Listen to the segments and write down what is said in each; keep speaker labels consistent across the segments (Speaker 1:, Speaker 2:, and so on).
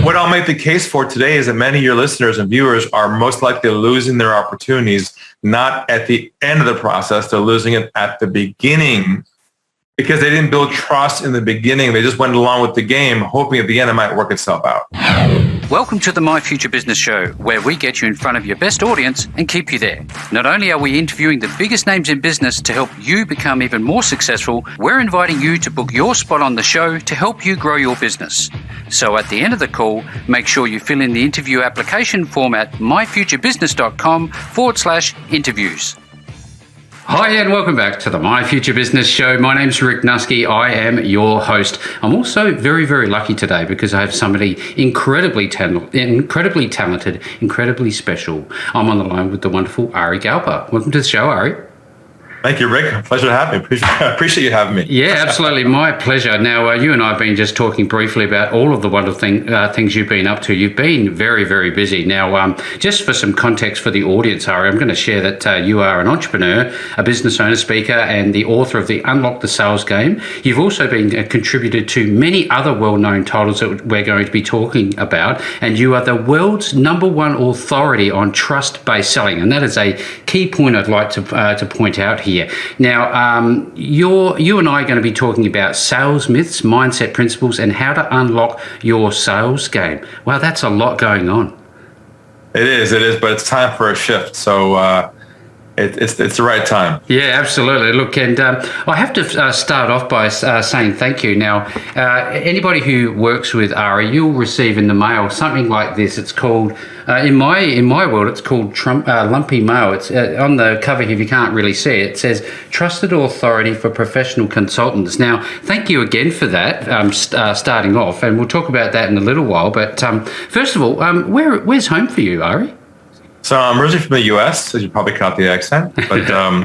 Speaker 1: what I'll make the case for today is that many of your listeners and viewers are most likely losing their opportunities, not at the end of the process. They're losing it at the beginning because they didn't build trust in the beginning. They just went along with the game, hoping at the end it might work itself out.
Speaker 2: Welcome to the My Future Business Show, where we get you in front of your best audience and keep you there. Not only are we interviewing the biggest names in business to help you become even more successful, we're inviting you to book your spot on the show to help you grow your business. So at the end of the call, make sure you fill in the interview application form at myfuturebusiness.com/interviews. Hi and welcome back to the My Future Business Show. My name's Rick Nuske. I am your host. I'm also very, very lucky today because I have somebody incredibly talented, incredibly special. I'm on the line with the wonderful Ari Galper. Welcome to the show, Ari.
Speaker 1: Thank you, Rick. Pleasure to have me. Appreciate you having me.
Speaker 2: Yeah, absolutely. My pleasure. Now, you and I have been just talking briefly about all of the wonderful things you've been up to. You've been very, very busy. Now, just for some context for the audience, Ari, I'm going to share that you are an entrepreneur, a business owner, speaker, and the author of the Unlock the Sales Game. You've also been contributed to many other well-known titles that we're going to be talking about, and you are the world's #1 authority on trust-based selling, and that is a key point I'd like to point out here. Now, you and I are going to be talking about sales myths, mindset principles, and how to unlock your sales game. Wow, that's a lot going on.
Speaker 1: It is, but it's time for a shift. So it's the right time.
Speaker 2: Yeah, absolutely. Look, and I have to start off by saying thank you. Now, anybody who works with Ari, you'll receive in the mail something like this. It's called, in my world, it's called lumpy mail. It's on the cover here. If you can't really see it, it says "Trusted Authority for Professional Consultants." Now, thank you again for that. Starting off, and we'll talk about that in a little while. But first of all, where's home for you, Ari?
Speaker 1: So I'm originally from the U.S., as you probably caught the accent, but I'm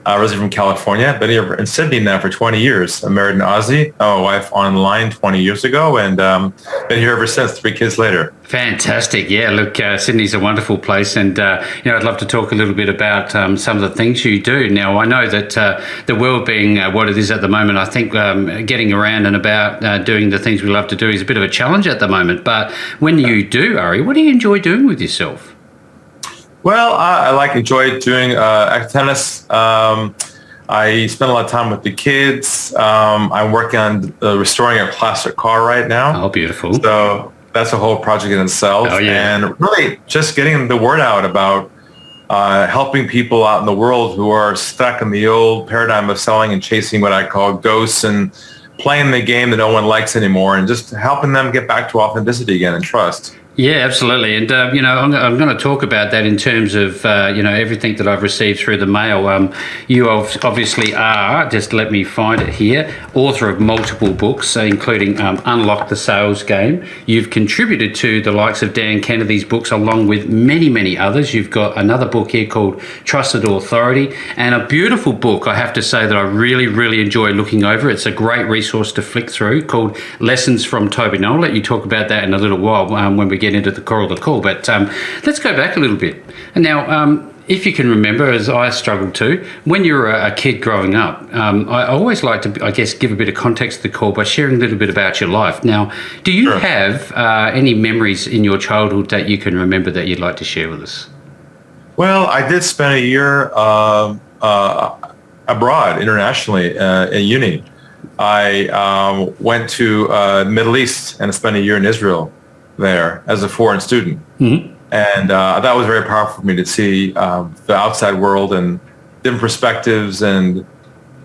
Speaker 1: originally from California. Been here in Sydney now for 20 years. I'm married in Aussie. I had my wife online 20 years ago, and been here ever since, 3 kids later.
Speaker 2: Fantastic. Yeah, look, Sydney's a wonderful place, and I'd love to talk a little bit about some of the things you do. Now, I know that the world being what it is at the moment, I think getting around and about doing the things we love to do is a bit of a challenge at the moment. But when you do, Ari, what do you enjoy doing with yourself?
Speaker 1: Well, I enjoy doing tennis. I spend a lot of time with the kids. I'm working on restoring a classic car right now.
Speaker 2: Oh, beautiful.
Speaker 1: So that's a whole project in itself.
Speaker 2: Oh, yeah.
Speaker 1: And really just getting the word out about helping people out in the world who are stuck in the old paradigm of selling and chasing what I call ghosts and playing the game that no one likes anymore, and just helping them get back to authenticity again and trust.
Speaker 2: Yeah, absolutely. And, I'm going to talk about that in terms of, everything that I've received through the mail. You obviously are, just let me find it here, author of multiple books, including Unlock the Sales Game. You've contributed to the likes of Dan Kennedy's books, along with many, many others. You've got another book here called Trusted Authority, and a beautiful book, I have to say, that I really, really enjoy looking over. It's a great resource to flick through, called Lessons from Toby. And I'll let you talk about that in a little while when we get into the core of the call, but let's go back a little bit. And now, if you can remember, as I struggled to, when you were a kid growing up, I always like to, I guess, give a bit of context to the call by sharing a little bit about your life. Now, do you have any memories in your childhood that you can remember that you'd like to share with us?
Speaker 1: Well, I did spend a year abroad internationally at uni. I went to the Middle East and spent a year in Israel there as a foreign student. Mm-hmm. And that was very powerful for me to see the outside world and different perspectives and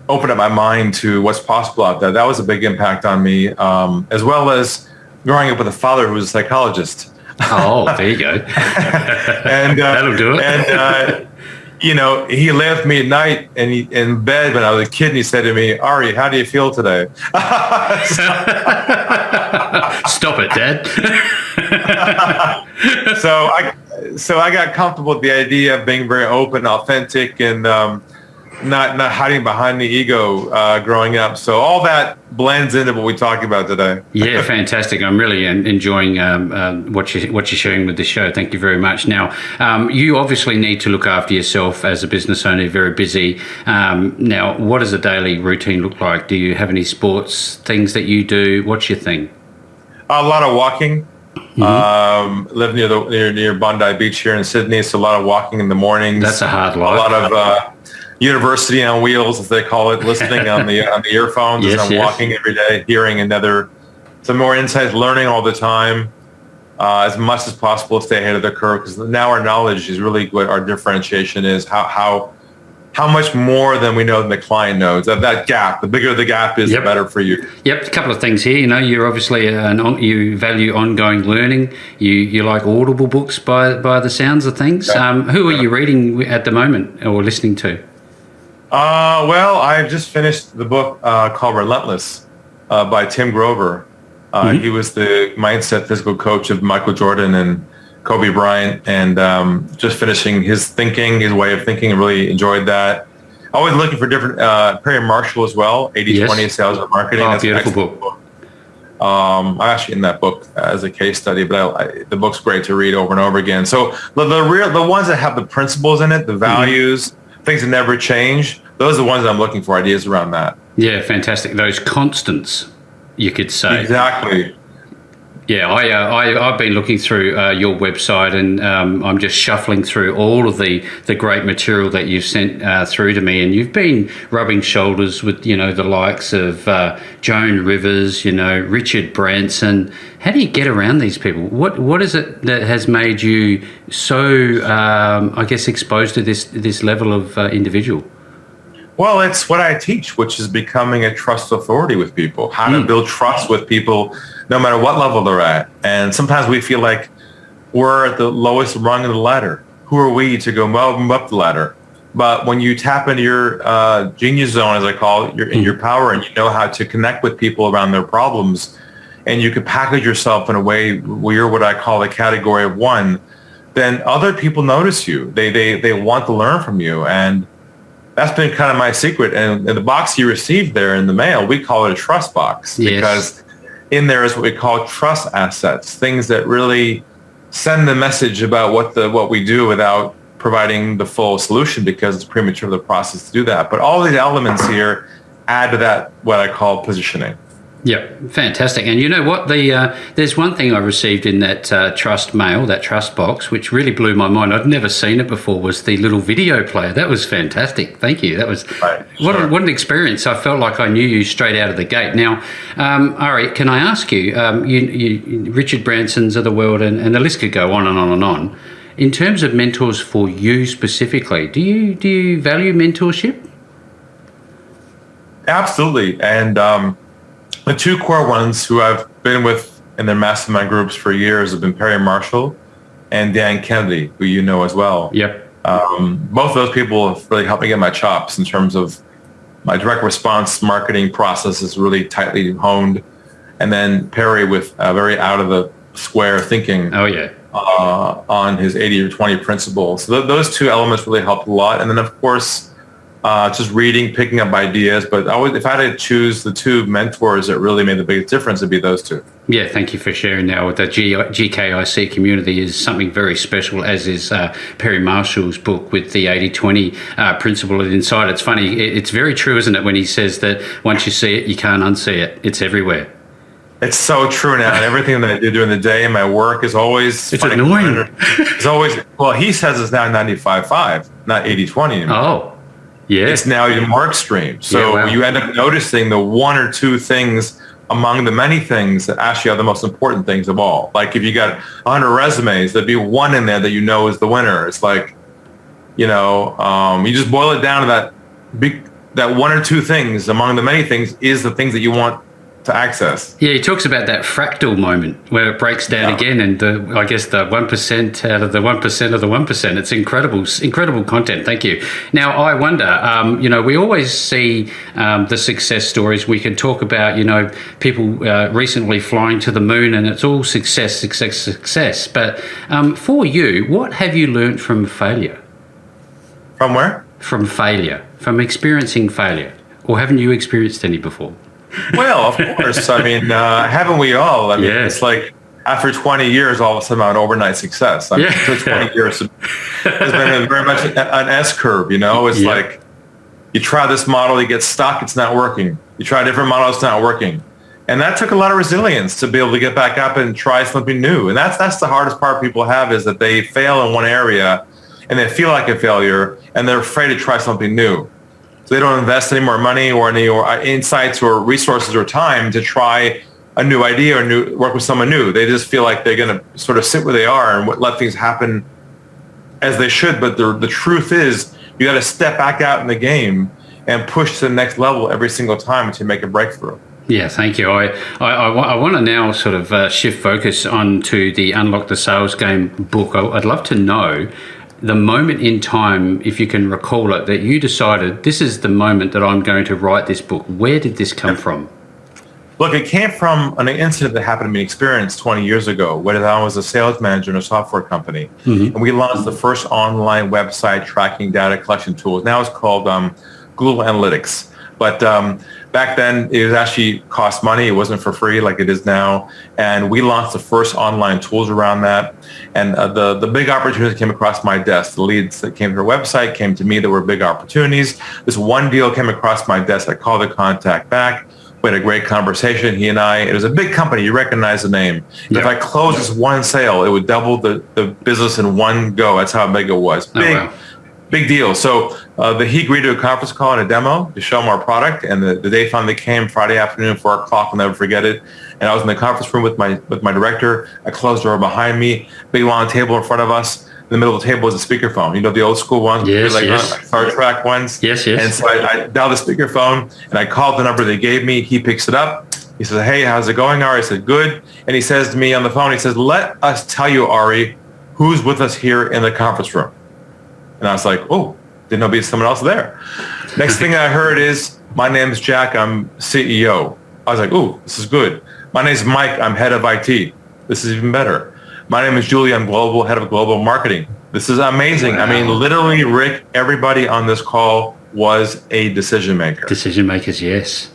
Speaker 1: open up my mind to what's possible out there. That was a big impact on me, as well as growing up with a father who was a psychologist.
Speaker 2: Oh, there you go.
Speaker 1: And
Speaker 2: that'll do it.
Speaker 1: And he left me at night and in bed when I was a kid, and he said to me, "Ari, how do you feel today?"
Speaker 2: Stop it, Dad.
Speaker 1: So I got comfortable with the idea of being very open, authentic, and not hiding behind the ego growing up. So all that blends into what we talk about today.
Speaker 2: Yeah, fantastic. I'm really enjoying what you're sharing with the show. Thank you very much. Now, you obviously need to look after yourself as a business owner. You're very busy. Now, what does a daily routine look like? Do you have any sports things that you do? What's your thing?
Speaker 1: A lot of walking. Live near Bondi Beach here in Sydney, so a lot of walking in the mornings.
Speaker 2: That's a hard life.
Speaker 1: A lot of university on wheels, as they call it, listening on the earphones as I'm walking every day, hearing some more insights, learning all the time, as much as possible, stay ahead of the curve, because now our knowledge is really what our differentiation is. How much more than we know than the client knows. That gap, the bigger the gap is, the better for you.
Speaker 2: Yep, a couple of things here. You're obviously you value ongoing learning. You like audible books by the sounds of things. Who are you reading at the moment or listening to?
Speaker 1: Well, I just finished the book called Relentless by Tim Grover. He was the mindset physical coach of Michael Jordan and Kobe Bryant, and just finishing his way of thinking, and really enjoyed that. Always looking for different, Perry Marshall as well, 80-20 Sales and Marketing.
Speaker 2: That's a beautiful book.
Speaker 1: I'm actually in that book as a case study, but the book's great to read over and over again. So the ones that have the principles in it, the values, things that never change, those are the ones that I'm looking for, ideas around that.
Speaker 2: Yeah, fantastic. Those constants, you could say.
Speaker 1: Exactly.
Speaker 2: Yeah, I've been looking through your website, and I'm just shuffling through all of the great material that you've sent through to me, and you've been rubbing shoulders with the likes of Joan Rivers, Richard Branson. How do you get around these people? What is it that has made you so exposed to this level of individual?
Speaker 1: Well, it's what I teach, which is becoming a trust authority with people, how to build trust with people no matter what level they're at. And sometimes we feel like we're at the lowest rung of the ladder. Who are we to go move up the ladder? But when you tap into your genius zone, as I call it, in your power, and you know how to connect with people around their problems, and you can package yourself in a way where you're what I call the category of one, then other people notice you. They want to learn from you. And that's been kind of my secret. And the box you received there in the mail, we call it a trust box, because in there is what we call trust assets, things that really send the message about what we do without providing the full solution, because it's premature of the process to do that. But all these elements here add to that, what I call positioning.
Speaker 2: Yeah, fantastic. And you know what? There's one thing I received in that trust mail, that trust box, which really blew my mind. I'd never seen it before, was the little video player. That was fantastic. Thank you. That was what an experience. I felt like I knew you straight out of the gate. Now, Ari, can I ask you, Richard Branson's of the world, and the list could go on and on and on. In terms of mentors for you specifically, do you value mentorship?
Speaker 1: Absolutely. And the two core ones who I've been with in their mastermind groups for years have been Perry Marshall and Dan Kennedy, who you know as well.
Speaker 2: Yep.
Speaker 1: Both of those people have really helped me get my chops in terms of my direct response marketing process is really tightly honed. And then Perry with very out of the square thinking.
Speaker 2: Oh, yeah.
Speaker 1: On his 80-20 principle. So those two elements really helped a lot. And then, of course, just reading, picking up ideas. But if I had to choose the two mentors that really made the biggest difference, it'd be those two. Yeah,
Speaker 2: thank you for sharing that. The GKIC community is something very special, as is Perry Marshall's book with the 80-20 principle inside. It's funny. It's very true, isn't it, when he says that once you see it, you can't unsee it. It's everywhere.
Speaker 1: It's so true now. And everything that I do during the day in my work is always...
Speaker 2: It's annoying.
Speaker 1: It's always... Well, he says it's now 95-5, not 80-20 anymore.
Speaker 2: Oh. Yeah.
Speaker 1: It's now even more extreme. So you end up noticing the one or two things among the many things that actually are the most important things of all. Like if you got 100 resumes, there'd be one in there that you know is the winner. It's like, you just boil it down to that one or two things among the many things is the things that you want to access.
Speaker 2: Yeah, he talks about that fractal moment where it breaks down again, and I guess the 1% out of the 1% of the 1%. It's incredible content. Thank you. Now, I wonder, we always see the success stories. We can talk about, people recently flying to the moon, and it's all success. But for you, what have you learned from failure?
Speaker 1: From where?
Speaker 2: From failure, from experiencing failure. Or haven't you experienced any before?
Speaker 1: Well, of course. I mean, haven't we all? I mean, it's like after 20 years, all of a sudden I'm an overnight success. I mean, for 20 years has been very much an S curve, It's like you try this model, you get stuck, it's not working. You try a different model, it's not working. And that took a lot of resilience to be able to get back up and try something new. And that's the hardest part people have, is that they fail in one area and they feel like a failure and they're afraid to try something new. So they don't invest any more money or any insights or resources or time to try a new idea or work with someone new. They just feel like they're going to sort of sit where they are and let things happen as they should. But the truth is, you got to step back out in the game and push to the next level every single time to make a breakthrough.
Speaker 2: Yeah, thank you. I want to now sort of shift focus onto the Unlock the Sales Game book. I'd love to know the moment in time, if you can recall it, that you decided this is the moment that I'm going to write this book. Where did this come from?
Speaker 1: Look, it came from an incident that happened to me, experience 20 years ago, when I was a sales manager in a software company. Mm-hmm. And we launched the first online website tracking data collection tool. Now it's called Google Analytics. But back then, it was actually cost money. It wasn't for free like it is now. And we launched the first online tools around that. And the big opportunities came across my desk. The leads that came to our website came to me. There were big opportunities. This one deal came across my desk. I called the contact back. We had a great conversation, he and I. It was a big company. You recognize the name. Yep. If I closed this one sale, it would double the business in one go. That's how big it was. Big deal. So he agreed to a conference call and a demo to show him our product. And the day finally came, Friday afternoon, 4 o'clock. I'll never forget it. And I was in the conference room with my director. I closed the door behind me. Big long table in front of us. In the middle of the table was a speakerphone. You know, the old school ones?
Speaker 2: Yes,
Speaker 1: like
Speaker 2: yes.
Speaker 1: Star Trek ones?
Speaker 2: Yes, yes.
Speaker 1: And so I dialed the speakerphone and I called the number they gave me. He picks it up. He says, "Hey, how's it going, Ari?" I said, "Good." And he says to me on the phone, he says, "Let us tell you, Ari, who's with us here in the conference room." And I was like, "Oh, didn't know there'd be someone else there." Next thing I heard is, "My name's Jack. I'm CEO." I was like, "Ooh, this is good." "My name's Mike. I'm head of IT." This is even better. "My name is Julie. I'm head of global marketing." This is amazing. Wow. I mean, literally, Rick, everybody on this call was a decision maker.
Speaker 2: Decision makers, yes.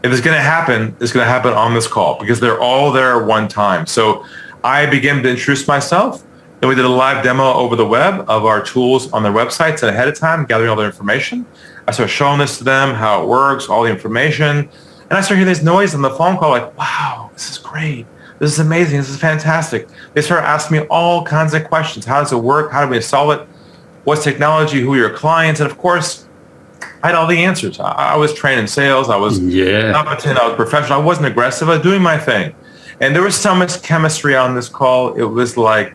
Speaker 1: If it's going to happen, it's going to happen on this call because they're all there at one time. So I began to introduce myself. Then we did a live demo over the web of our tools on their websites ahead of time, gathering all their information. I started showing this to them, how it works, all the information. And I started hearing this noise on the phone call like, "Wow, this is great. This is amazing. This is fantastic." They started asking me all kinds of questions. How does it work? How do we install it? What's technology? Who are your clients? And of course, I had all the answers. I was trained in sales. I was competent. I was professional. I wasn't aggressive. I was doing my thing. And there was so much chemistry on this call. It was like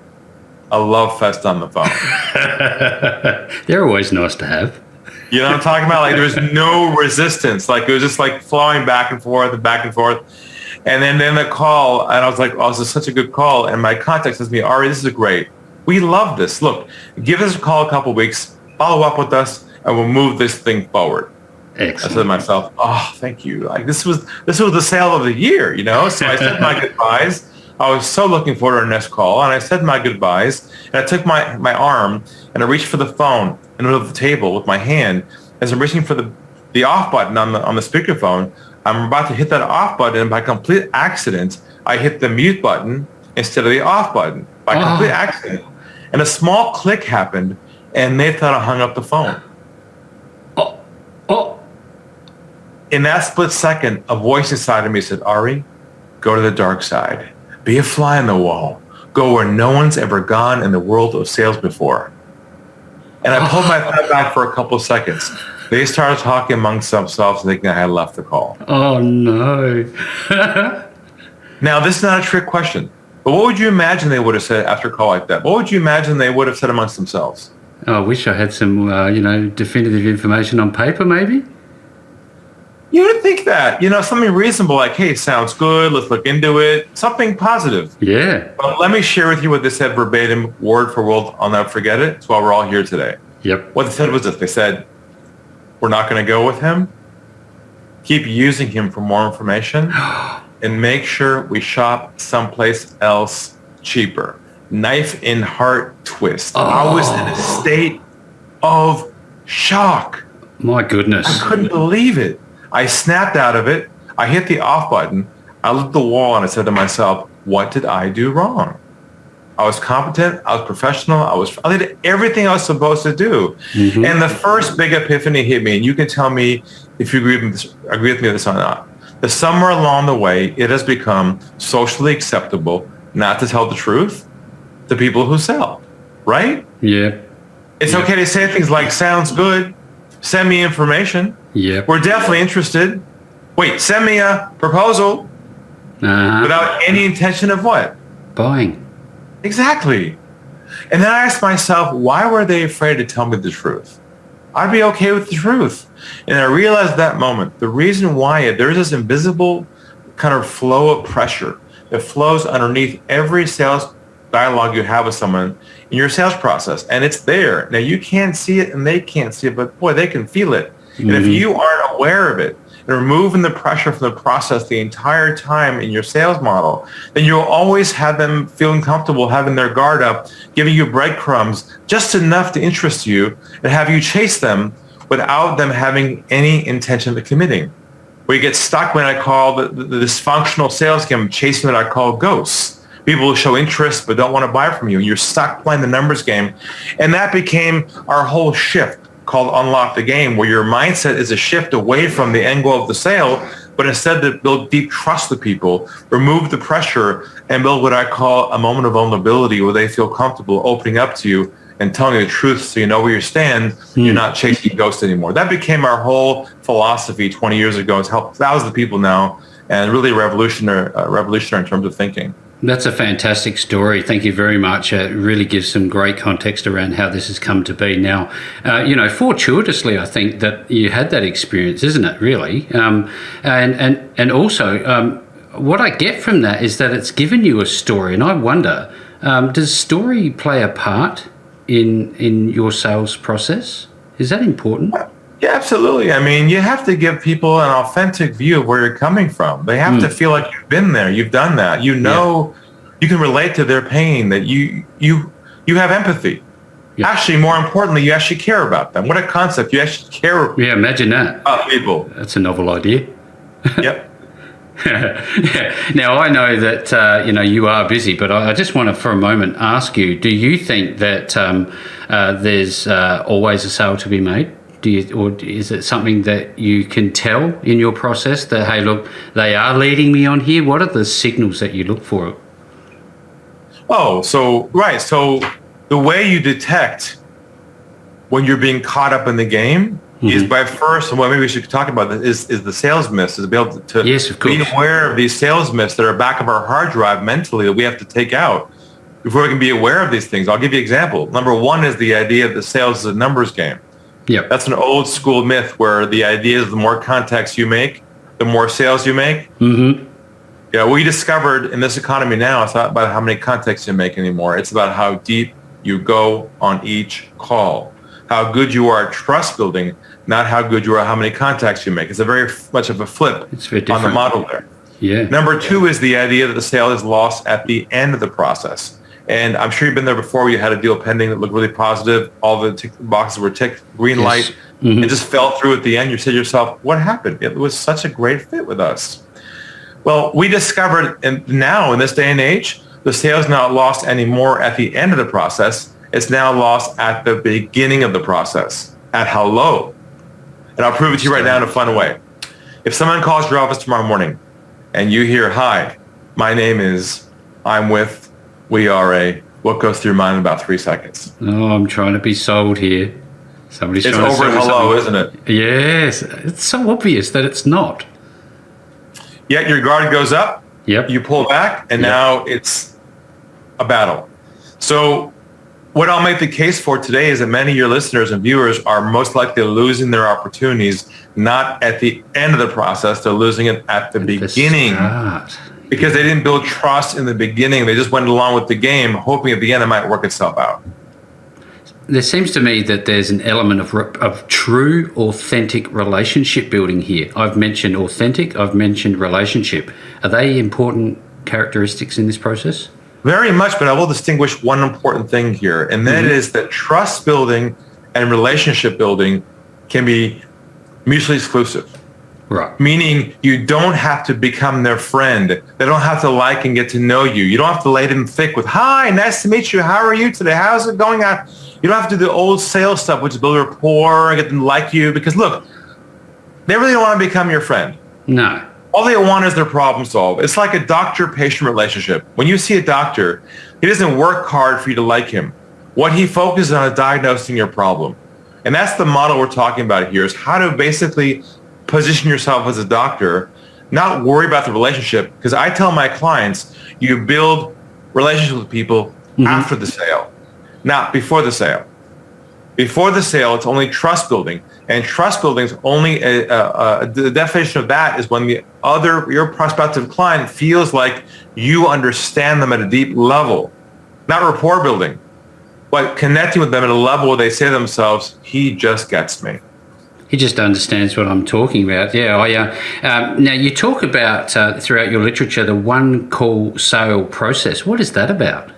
Speaker 1: a love fest on the phone.
Speaker 2: They're always nice to have.
Speaker 1: You know what I'm talking about? Like there was no resistance. Like it was just like flowing back and forth and back and forth. And then the call, and I was like, "Oh, this is such a good call." And my contact says to me, "Ari, this is great. We love this. Look, give us a call a couple of weeks, follow up with us, and we'll move this thing forward."
Speaker 2: Excellent.
Speaker 1: I said to myself, "Oh, thank you. Like this was the sale of the year, you know?" So I said my goodbyes. I was so looking forward to our next call, and I said my goodbyes, and I took my arm and I reached for the phone in the middle of the table with my hand. As I'm reaching for the off button on the speakerphone, I'm about to hit that off button, and by complete accident, I hit the mute button instead of the off button. By complete accident. And a small click happened, and they thought I hung up the phone. In that split second, a voice inside of me said, "Ari, go to the dark side. Be a fly on the wall. Go where no one's ever gone in the world of sales before." And I pulled my head back for a couple of seconds. They started talking amongst themselves, thinking I had left the call.
Speaker 2: Oh, no.
Speaker 1: Now, this is not a trick question, but what would you imagine they would have said after a call like that? What would you imagine they would have said amongst themselves?
Speaker 2: I wish I had some, definitive information on paper, maybe.
Speaker 1: You would think that, something reasonable like, "Hey, sounds good. Let's look into it." Something positive.
Speaker 2: Yeah.
Speaker 1: But let me share with you what they said verbatim, word for word. I'll never forget it. It's why we're all here today.
Speaker 2: Yep.
Speaker 1: What they said was this. They said, "We're not going to go with him. Keep using him for more information and make sure we shop someplace else cheaper." Knife in heart twist. I was in a state of shock.
Speaker 2: My goodness.
Speaker 1: I couldn't believe it. I snapped out of it. I hit the off button. I looked at the wall and I said to myself, "What did I do wrong?" I was competent. I was professional. I did everything I was supposed to do. Mm-hmm. And the first big epiphany hit me, and you can tell me if you agree with me on this or not. that somewhere along the way, it has become socially acceptable not to tell the truth to people who sell, right?
Speaker 2: Yeah.
Speaker 1: It's okay to say things like, sounds good, send me information.
Speaker 2: Yeah.
Speaker 1: We're definitely interested. Wait, send me a proposal without any intention of what?
Speaker 2: Buying.
Speaker 1: Exactly. And then I asked myself, why were they afraid to tell me the truth? I'd be okay with the truth. And I realized at that moment, the reason why there's this invisible kind of flow of pressure that flows underneath every sales dialogue you have with someone in your sales process. And it's there. Now, you can't see it and they can't see it, but boy, they can feel it. And if you aren't aware of it and removing the pressure from the process the entire time in your sales model, then you'll always have them feeling comfortable having their guard up, giving you breadcrumbs just enough to interest you and have you chase them without them having any intention of committing. Where you get stuck when I call the dysfunctional sales game, chasing what I call ghosts. People who show interest but don't want to buy from you. You're stuck playing the numbers game. And that became our whole shift called Unlock the Game, where your mindset is a shift away from the end goal of the sale, but instead to build deep trust with people, remove the pressure, and build what I call a moment of vulnerability where they feel comfortable opening up to you and telling you the truth so you know where you stand. You're not chasing ghosts anymore. That became our whole philosophy 20 years ago. It's helped thousands of people now and really revolutionary in terms of thinking.
Speaker 2: That's a fantastic story. Thank you very much. It really gives some great context around how this has come to be. Now, fortuitously, I think that you had that experience, isn't it, really? And also, what I get from that is that it's given you a story. And I wonder, does story play a part in your sales process? Is that important?
Speaker 1: Yeah, absolutely. I mean, you have to give people an authentic view of where you're coming from. They have to feel like you've been there, you've done that. You know, you can relate to their pain, that you have empathy. Yeah. Actually, more importantly, you actually care about them. What a concept. You actually care.
Speaker 2: Yeah, imagine that.
Speaker 1: About people.
Speaker 2: That's a novel idea.
Speaker 1: Yep.
Speaker 2: Yeah. Now, I know that, you are busy, but I just want to, for a moment, ask you, do you think that there's always a sale to be made? Or is it something that you can tell in your process that, hey, look, they are leading me on here? What are the signals that you look for?
Speaker 1: So the way you detect when you're being caught up in the game is by first, and what maybe we should talk about this, is the sales myths, is to be able to be aware of these sales myths that are back of our hard drive mentally that we have to take out before we can be aware of these things. I'll give you an example. Number one is the idea that sales is a numbers game.
Speaker 2: Yep.
Speaker 1: That's an old school myth where the idea is the more contacts you make, the more sales you make. Mm-hmm. Yeah, we discovered in this economy now, it's not about how many contacts you make anymore. It's about how deep you go on each call, how good you are at trust building, not how good you are at how many contacts you make. It's a very much of a flip on the model there.
Speaker 2: Yeah.
Speaker 1: Number two is the idea that the sale is lost at the end of the process. And I'm sure you've been there before where you had a deal pending that looked really positive. All the boxes were ticked, green light. Mm-hmm. It just fell through at the end. You said to yourself, what happened? It was such a great fit with us. Well, we discovered, and now in this day and age, the sale is not lost anymore at the end of the process. It's now lost at the beginning of the process, at hello. And I'll prove it to you right now in a fun way. If someone calls your office tomorrow morning and you hear, hi, my name is, I'm with, we are a, what goes through your mind in about 3 seconds?
Speaker 2: Oh, I'm trying to be sold here. Somebody's
Speaker 1: it's
Speaker 2: trying to
Speaker 1: over hello, isn't it?
Speaker 2: Yes. It's so obvious that it's not.
Speaker 1: Yet your guard goes up.
Speaker 2: Yep.
Speaker 1: You pull back, and now it's a battle. So what I'll make the case for today is that many of your listeners and viewers are most likely losing their opportunities, not at the end of the process. They're losing it at the beginning. Because they didn't build trust in the beginning. They just went along with the game, hoping at the end it might work itself out.
Speaker 2: There seems to me that there's an element of true, authentic relationship building here. I've mentioned authentic, I've mentioned relationship. Are they important characteristics in this process? Very
Speaker 1: much, but I will distinguish one important thing here, and that is that trust building and relationship building can be mutually exclusive.
Speaker 2: Right.
Speaker 1: Meaning you don't have to become their friend. They don't have to like and get to know you. You don't have to lay them thick with, hi, nice to meet you. How are you today? How's it going on? You don't have to do the old sales stuff, which is build rapport and get them to like you. Because look, they really don't want to become your friend.
Speaker 2: No.
Speaker 1: All they want is their problem solved. It's like a doctor-patient relationship. When you see a doctor, he doesn't work hard for you to like him. What he focuses on is diagnosing your problem. And that's the model we're talking about here, is how to basically position yourself as a doctor, not worry about the relationship. Because I tell my clients, you build relationships with people after the sale, not before the sale. Before the sale, it's only trust building. And trust building is only the definition of that is when your prospective client feels like you understand them at a deep level, not rapport building, but connecting with them at a level where they say to themselves, he just gets me.
Speaker 2: He just understands what I'm talking about. Yeah. Now, you talk about throughout your literature the one call sale process. What is that about?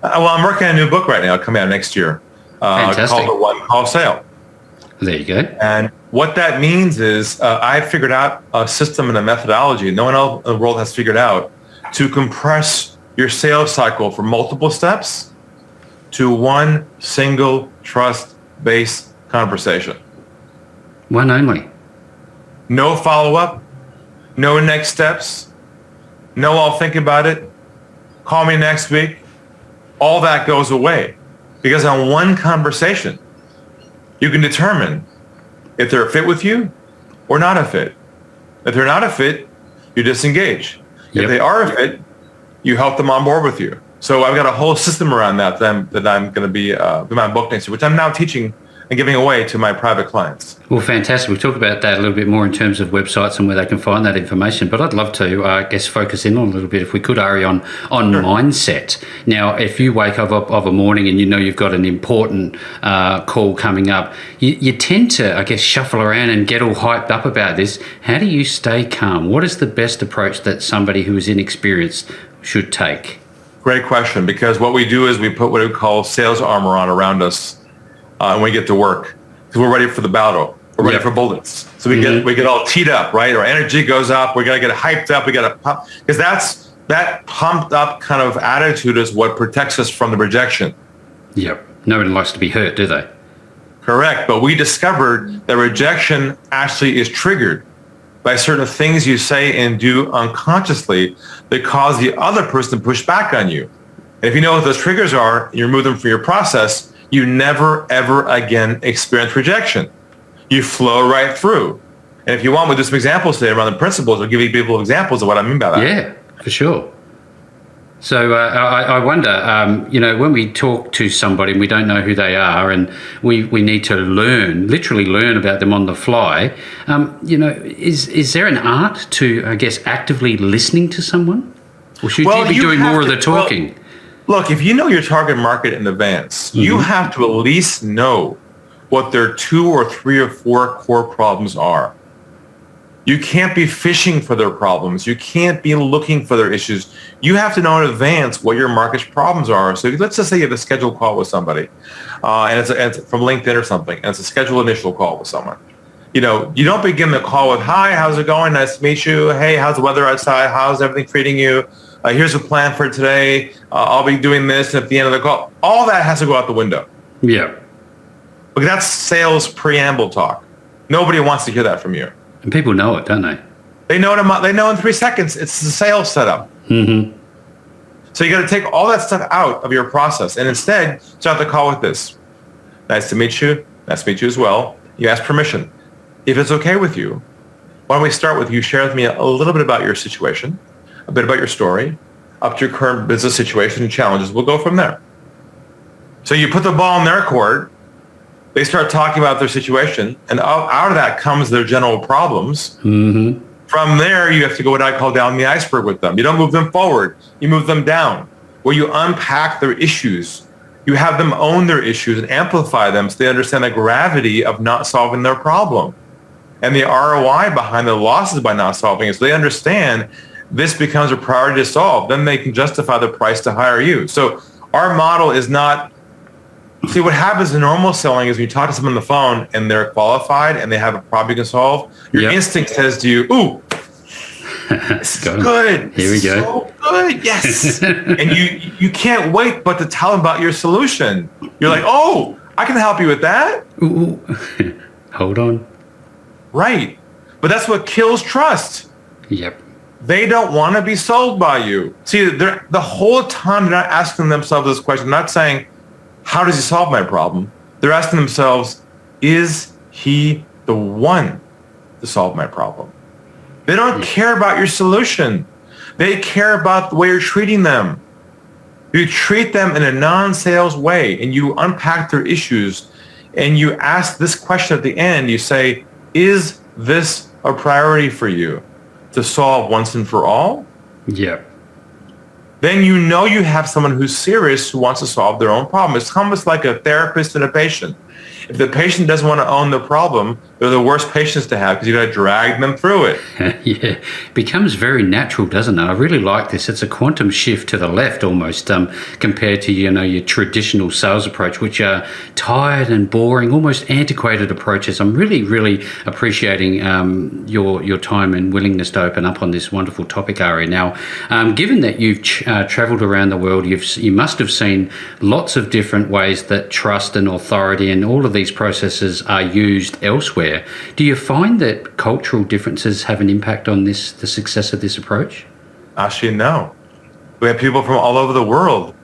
Speaker 1: Well, I'm working on a new book right now coming out next year called The One Call Sale.
Speaker 2: There you go.
Speaker 1: And what that means is I figured out a system and a methodology no one else in the world has figured out to compress your sales cycle from multiple steps to one single trust-based conversation.
Speaker 2: One only.
Speaker 1: No follow-up, no next steps, no I'll think about it, call me next week. All that goes away because on one conversation, you can determine if they're a fit with you or not a fit. If they're not a fit, you disengage. If they are a fit, you help them on board with you. So I've got a whole system around that I'm going to be in my book next year, which I'm now teaching and giving away to my private clients.
Speaker 2: Well, fantastic. We'll talk about that a little bit more in terms of websites and where they can find that information. But I'd love to, I guess, focus in on a little bit, if we could, Ari, on mindset. Now, if you wake up of a morning and you know you've got an important call coming up, you tend to, I guess, shuffle around and get all hyped up about this. How do you stay calm? What is the best approach that somebody who is inexperienced should take?
Speaker 1: Great question, because what we do is we put what we call sales armor on around us when we get to work, because we're ready for the battle. We're ready for bullets. So we get all teed up, right? Our energy goes up. We got to get hyped up. We got to pump, because that pumped up kind of attitude is what protects us from the rejection.
Speaker 2: Yep. Nobody likes to be hurt, do they?
Speaker 1: Correct. But we discovered that rejection actually is triggered by certain things you say and do unconsciously that cause the other person to push back on you. And if you know what those triggers are, you remove them from your process, you never, ever again experience rejection. You flow right through. And if you want, we'll do some examples today around the principles. I'll give you people examples of what I mean by that.
Speaker 2: Yeah, for sure. So I wonder, when we talk to somebody and we don't know who they are and we need to literally learn about them on the fly, is there an art to, I guess, actively listening to someone? Or should you be doing more of the talking?
Speaker 1: Look, if you know your target market in advance, you have to at least know what their 2 or 3 or 4 core problems are. You can't be fishing for their problems. You can't be looking for their issues. You have to know in advance what your market's problems are. So let's just say you have a scheduled call with somebody, and it's from LinkedIn or something, and it's a scheduled initial call with someone. You don't begin the call with, "Hi, how's it going? Nice to meet you. Hey, how's the weather outside? How's everything treating you? Here's a plan for today. I'll be doing this." And at the end of the call, all that has to go out the window.
Speaker 2: Yeah.
Speaker 1: Because that's sales preamble talk. Nobody wants to hear that from you.
Speaker 2: And people know it, don't they?
Speaker 1: They know in 3 seconds. It's the sales setup.
Speaker 2: Mm-hmm.
Speaker 1: So you got to take all that stuff out of your process and instead start the call with this. "Nice to meet you. Nice to meet you as well. You ask permission. If it's okay with you, why don't we start with you share with me a little bit about your situation, a bit about your story, up to your current business situation and challenges. We'll go from there." So you put the ball in their court. They start talking about their situation, and out of that comes their general problems.
Speaker 2: Mm-hmm.
Speaker 1: From there, you have to go what I call down the iceberg with them. You don't move them forward. You move them down, where you unpack their issues. You have them own their issues and amplify them so they understand the gravity of not solving their problem and the ROI behind the losses by not solving it. So they understand this becomes a priority to solve. Then they can justify the price to hire you. So our model is not... See, what happens in normal selling is when you talk to someone on the phone and they're qualified and they have a problem you can solve, your instinct says to you, "Ooh, this is good.
Speaker 2: Here we go.
Speaker 1: So good, yes." And you can't wait but to tell them about your solution. You're like, "Oh, I can help you with that."
Speaker 2: Ooh. Hold on.
Speaker 1: Right. But that's what kills trust.
Speaker 2: Yep.
Speaker 1: they don't want to be sold by you. See, the whole time they're not asking themselves this question, not saying, how does he solve my problem? They're asking themselves, is he the one to solve my problem? They don't care about your solution. They care about the way you're treating them. You treat them in a non-sales way and you unpack their issues and you ask this question at the end. You say, is this a priority for you to solve once and for all?
Speaker 2: Yeah.
Speaker 1: Then you know you have someone who's serious, who wants to solve their own problem. It's almost like a therapist and a patient. If the patient doesn't want to own the problem, they're the worst patients to have because you got to drag them through it.
Speaker 2: Yeah, it becomes very natural, doesn't it? I really like this. It's a quantum shift to the left almost, compared to your traditional sales approach, which are tired and boring, almost antiquated approaches. I'm really, really appreciating your time and willingness to open up on this wonderful topic, Ari. Now, given that you've travelled around the world, you must have seen lots of different ways that trust and authority and all of these processes are used elsewhere. Do you find that cultural differences have an impact on the success of this approach?
Speaker 1: Actually, no. We have people from all over the world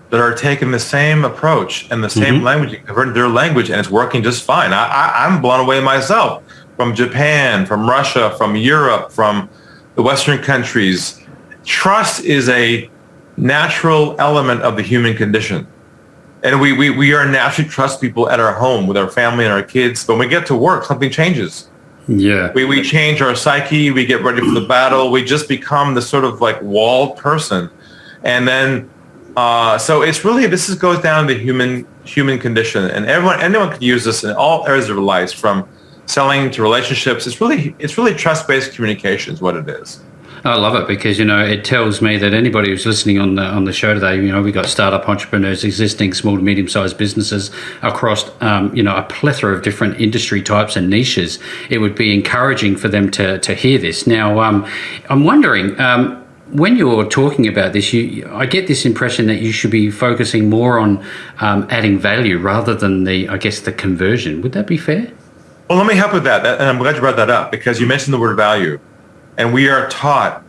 Speaker 1: that are taking the same approach and the same language, converting their language, and it's working just fine. I'm blown away myself. From Japan, from Russia, from Europe, from the Western countries. Trust is a natural element of the human condition. And we are naturally trust people at our home with our family and our kids. But when we get to work, something changes.
Speaker 2: Yeah.
Speaker 1: We change our psyche. We get ready for the battle. We just become this sort of like walled person. And then, so it's really, goes down to the human condition. And anyone can use this in all areas of their lives, from selling to relationships. It's really trust-based communication is what it is.
Speaker 2: I love it because, it tells me that anybody who's listening on the show today, we've got startup entrepreneurs, existing small to medium-sized businesses across, a plethora of different industry types and niches. It would be encouraging for them to hear this. Now, I'm wondering, when you're talking about this, I get this impression that you should be focusing more on adding value rather than the conversion. Would that be fair?
Speaker 1: Well, let me help with that. And I'm glad you brought that up because you mentioned the word value. And we are taught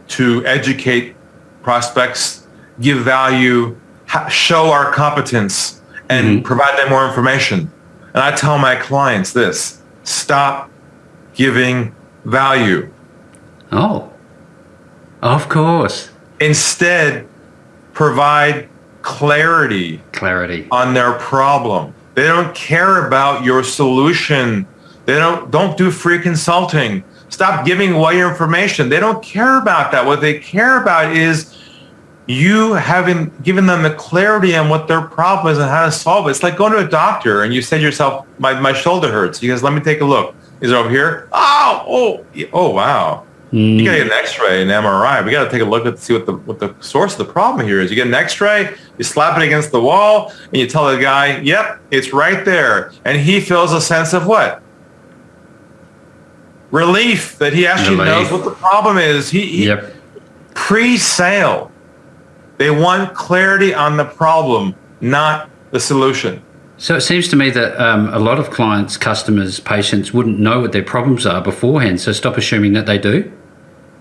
Speaker 1: to educate prospects, give value, show our competence, and provide them more information. And I tell my clients this: stop giving value.
Speaker 2: Oh, of course.
Speaker 1: Instead, provide clarity on their problem. They don't care about your solution. They don't do free consulting. Stop giving away your information. They don't care about that. What they care about is you having given them the clarity on what their problem is and how to solve it. It's like going to a doctor and you say to yourself, my shoulder hurts. He goes, let me take a look. Is it over here? Oh, wow. You got to get an X-ray, an MRI. We got to take a look at see what the source of the problem here is. You get an X-ray, you slap it against the wall, and you tell the guy, yep, it's right there. And he feels a sense of what? Relief that he actually knows what the problem is. Pre-sale, they want clarity on the problem, not the solution.
Speaker 2: So it seems to me that a lot of clients, customers, patients wouldn't know what their problems are beforehand. So stop assuming that they do.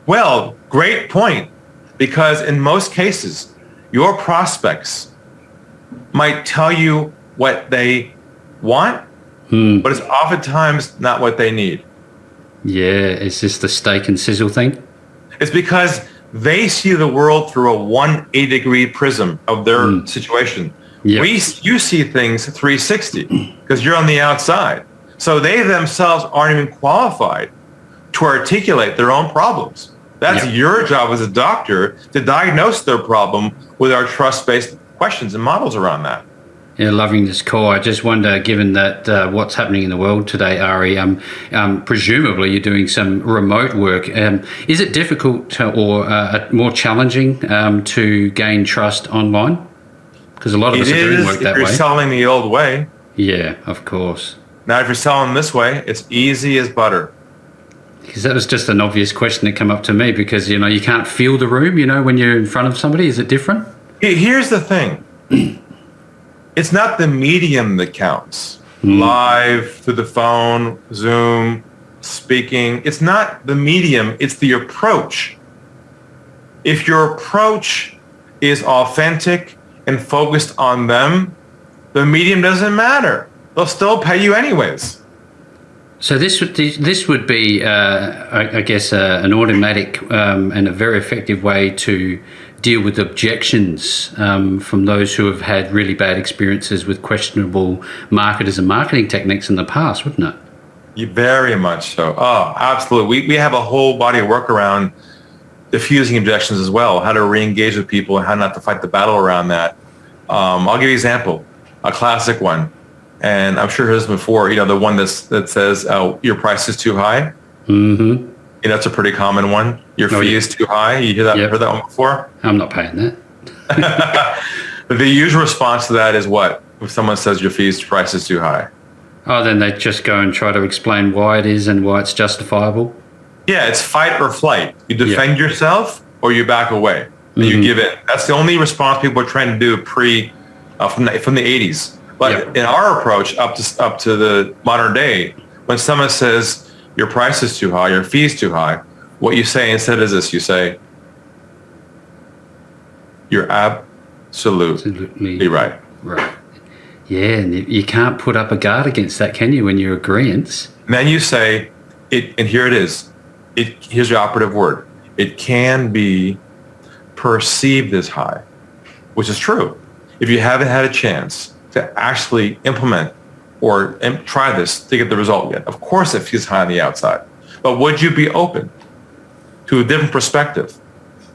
Speaker 1: Well, great point. Because in most cases, your prospects might tell you what they want, but it's oftentimes not what they need.
Speaker 2: Yeah, is this the steak and sizzle thing?
Speaker 1: It's because they see the world through a 180-degree prism of their situation. Yep. You see things 360 because you're on the outside. So they themselves aren't even qualified to articulate their own problems. That's your job as a doctor to diagnose their problem with our trust-based questions and models around that.
Speaker 2: Yeah, loving this call. I just wonder, given that what's happening in the world today, Ari, presumably you're doing some remote work. Is it difficult or more challenging to gain trust online? Because a lot of us are doing work that way.
Speaker 1: If you're selling the old way.
Speaker 2: Yeah, of course.
Speaker 1: Now, if you're selling this way, it's easy as butter.
Speaker 2: Because that was just an obvious question that came up to me because, you can't feel the room, when you're in front of somebody. Is it different?
Speaker 1: Here's the thing. It's not the medium that counts. Live, through the phone, Zoom, speaking. It's not the medium. It's the approach. If your approach is authentic and focused on them, the medium doesn't matter. They'll still pay you anyways.
Speaker 2: So this would be, I guess, an automatic and a very effective way to deal with objections from those who have had really bad experiences with questionable marketers and marketing techniques in the past, wouldn't it?
Speaker 1: Very much so. Oh, absolutely. We have a whole body of work around diffusing objections as well, how to re-engage with people and how not to fight the battle around that. I'll give you an example, a classic one. And I'm sure heard this before, the one that says, your price is too high.
Speaker 2: Mm-hmm.
Speaker 1: That's a pretty common one. Your fee is too high. You hear that?
Speaker 2: Yep.
Speaker 1: Heard that one before?
Speaker 2: I'm not paying that.
Speaker 1: The usual response to that is what? If someone says your price is too high.
Speaker 2: Oh, then they just go and try to explain why it is and why it's justifiable.
Speaker 1: Yeah, it's fight or flight. You defend yourself or you back away. And you give in. That's the only response people are trying to do from the 80s. But in our approach up to the modern day, when someone says your price is too high, your fee is too high, what you say instead is this. You say, you're absolutely right.
Speaker 2: Right. Yeah, and you can't put up a guard against that, can you, when you're agreeance?
Speaker 1: And then you say, and here it is. Here's the operative word. It can be perceived as high, which is true. If you haven't had a chance to actually implement or try this to get the result yet, of course it feels high on the outside. But would you be open to a different perspective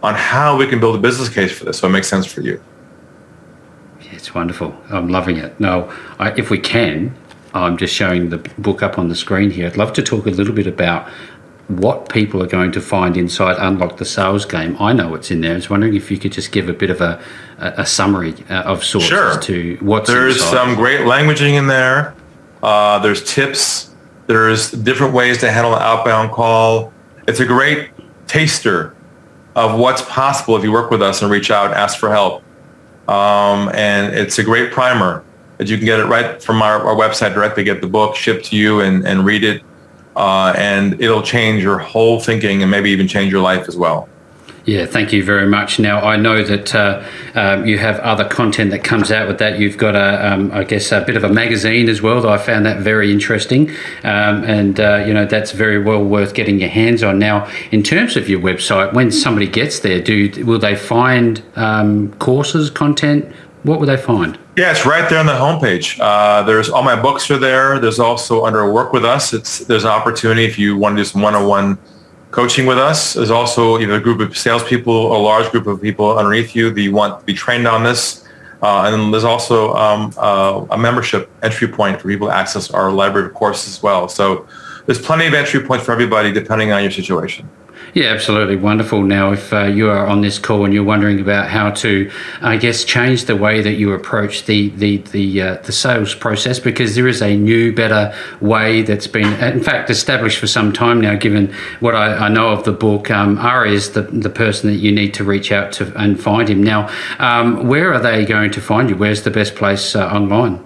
Speaker 1: on how we can build a business case for this so it makes sense for you?
Speaker 2: Yeah, it's wonderful. I'm loving it. Now, if we can, I'm just showing the book up on the screen here. I'd love to talk a little bit about what people are going to find inside Unlock the Sales Game. I know what's in there. I was wondering if you could just give a bit of a summary of sorts as to what's
Speaker 1: There's
Speaker 2: inside.
Speaker 1: some great languaging in there. There's tips. There's different ways to handle an outbound call. It's a great taster of what's possible if you work with us and reach out and ask for help. And it's a great primer that you can get it right from our website directly, get the book shipped to you and read it. And it'll change your whole thinking and maybe even change your life as well.
Speaker 2: Yeah, thank you very much. Now, I know that you have other content that comes out with that. You've got, I guess, a bit of a magazine as well. I found that very interesting. And that's very well worth getting your hands on. Now, in terms of your website, when somebody gets there, will they find courses, content? What will they find?
Speaker 1: Yeah, it's right there on the homepage. There's all my books are there. There's also under Work With Us. There's an opportunity if you want to do some one-on-one coaching with us. There's also either a group of salespeople, a large group of people underneath you that you want to be trained on this. And there's also a membership entry point for people to access our library of courses as well. So there's plenty of entry points for everybody depending on your situation.
Speaker 2: Yeah, absolutely wonderful. Now, if you are on this call and you're wondering about how to, I guess, change the way that you approach the sales process, because there is a new, better way that's been, in fact, established for some time now. Given what I know of the book, Ari is the person that you need to reach out to and find him. Now, where are they going to find you? Where's the best place online?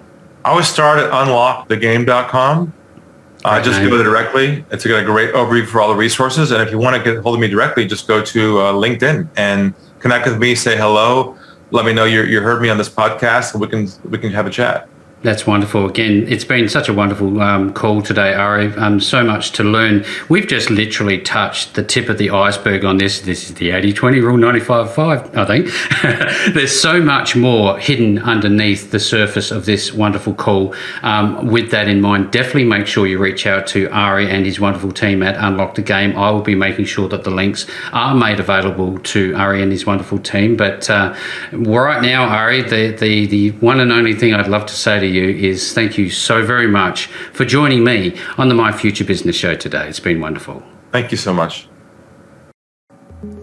Speaker 1: I would start at unlockthegame.com. Just go there directly. It's got a great overview for all the resources. And if you want to get hold of me directly, just go to LinkedIn and connect with me, say hello, let me know you heard me on this podcast, and we can have a chat.
Speaker 2: That's wonderful. Again, it's been such a wonderful call today, Ari. So much to learn. We've just literally touched the tip of the iceberg on this. This is the 80-20 rule, 95-5, I think. There's so much more hidden underneath the surface of this wonderful call. With that in mind, definitely make sure you reach out to Ari and his wonderful team at Unlock the Game. I will be making sure that the links are made available to Ari and his wonderful team. But right now, Ari, the one and only thing I'd love to say to you is thank you so very much for joining me on the My Future Business show today. It's been wonderful.
Speaker 1: Thank you so much.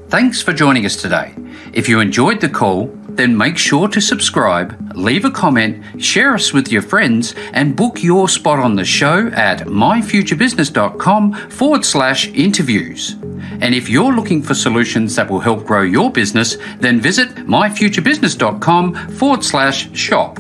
Speaker 2: Thanks for joining us today. If you enjoyed the call, then make sure to subscribe, leave a comment, share us with your friends, and book your spot on the show at myfuturebusiness.com/interviews. And if you're looking for solutions that will help grow your business, then visit myfuturebusiness.com/shop.